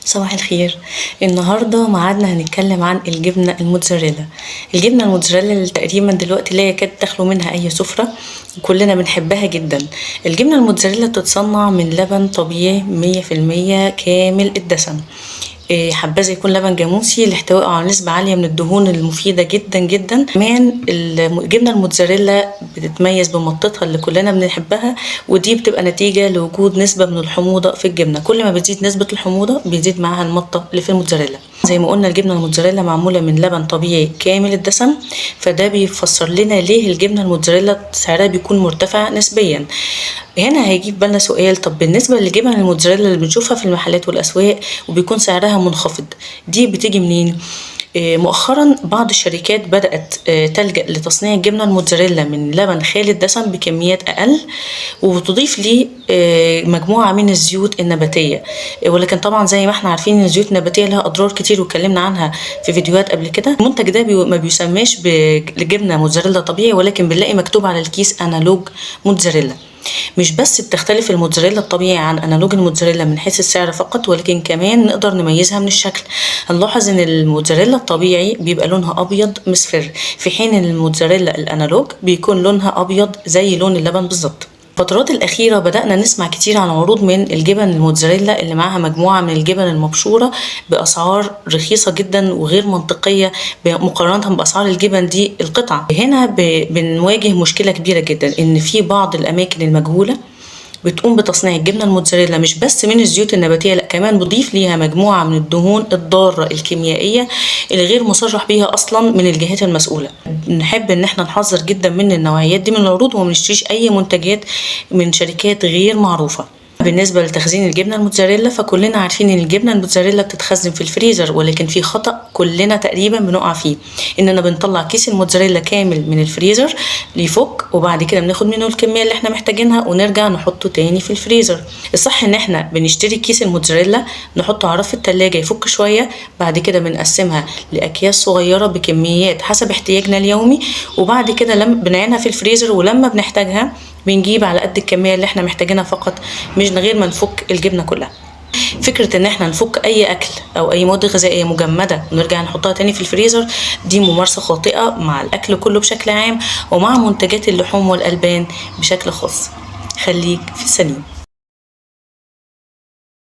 صباح الخير. النهارده ميعادنا هنتكلم عن الجبنه الموتزاريلا. الجبنه الموتزاريلا اللي تقريبا دلوقتي لا يكاد تخلو منها اي سفره، كلنا بنحبها جدا. الجبنه الموتزاريلا بتتصنع من لبن طبيعي 100% كامل الدسم. حبذا يكون لبن جاموسي لاحتوائه على نسبة عالية من الدهون المفيدة جدا جدا. كمان الجبنة الموتزاريلا بتتميز بمطتها اللي كلنا بنحبها، ودي بتبقى نتيجة لوجود نسبة من الحموضة في الجبنة. كل ما بتزيد نسبة الحموضة بيزيد معاها المطة اللي في الموتزاريلا. زي ما قلنا الجبنة الموتزاريلا معمولة من لبن طبيعي كامل الدسم، فده بيفسر لنا ليه الجبنة الموتزاريلا سعرها بيكون مرتفع نسبيا. هنا هيجيب بالنا سؤال، طب بالنسبة للجبن الموتزاريلا اللي بنشوفها في المحلات والأسواق وبيكون سعرها منخفض، دي بتيجي منين؟ مؤخرا بعض الشركات بدأت تلجأ لتصنيع الجبنة الموتزاريلا من لبن خالي الدسم بكميات أقل، وتضيف ليه مجموعة من الزيوت النباتية. ولكن طبعا زي ما احنا عارفين ان الزيوت النباتية لها أضرار كتير واتكلمنا عنها في فيديوهات قبل كده. المنتج ده ما بيسماش بجبنة موتزاريلا طبيعي، ولكن بنلاقي مكتوب على الكيس أنالوج موتزاريلا. مش بس بتختلف الموتزاريلا الطبيعي عن انالوج الموتزاريلا من حيث السعر فقط، ولكن كمان نقدر نميزها من الشكل. هنلاحظ ان الموتزاريلا الطبيعي بيبقى لونها ابيض مصفر، في حين ان الموتزاريلا الانالوج بيكون لونها ابيض زي لون اللبن بالظبط. الفترات الأخيرة بدأنا نسمع كتير عن عروض من الجبن الموتزاريلا اللي معاها مجموعة من الجبن المبشورة بأسعار رخيصة جدا وغير منطقية مقارنة بأسعار الجبن دي القطعة. هنا بنواجه مشكلة كبيرة جدا، إن في بعض الأماكن المجهولة بتقوم بتصنيع الجبنة الموتزاريلا مش بس من الزيوت النباتية، لا كمان بتضيف ليها مجموعة من الدهون الضارة الكيميائية اللي غير مصرح بيها أصلا من الجهات المسؤولة. نحب إن احنا نحذر جدا من النوعيات دي من العروض، وما نشتريش أي منتجات من شركات غير معروفة. بالنسبة لتخزين الجبنة الموتزاريلا، فكلنا عارفين ان الجبنة الموتزاريلا بتتخزن في الفريزر، ولكن في خطأ كلنا تقريبا بنقع فيه، اننا بنطلع كيس الموتزاريلا كامل من الفريزر ليفك، وبعد كده بناخد منه الكمية اللي احنا محتاجينها ونرجع نحطه تاني في الفريزر. الصح ان احنا بنشتري كيس الموتزاريلا نحطه على رف التلاجة يفك شوية، بعد كده بنقسمها لأكياس صغيرة بكميات حسب احتياجنا اليومي، وبعد كده لما بنعينها في الفريزر ولما بنحتاجها بنجيب على قد الكمية اللي احنا محتاجينها فقط، مش من غير ما نفك الجبنة كلها. فكرة ان احنا نفك اي اكل او اي مواد غذائية مجمدة ونرجع نحطها تاني في الفريزر، دي ممارسة خاطئة مع الاكل كله بشكل عام، ومع منتجات اللحوم والالبان بشكل خاص. خليك في السليم.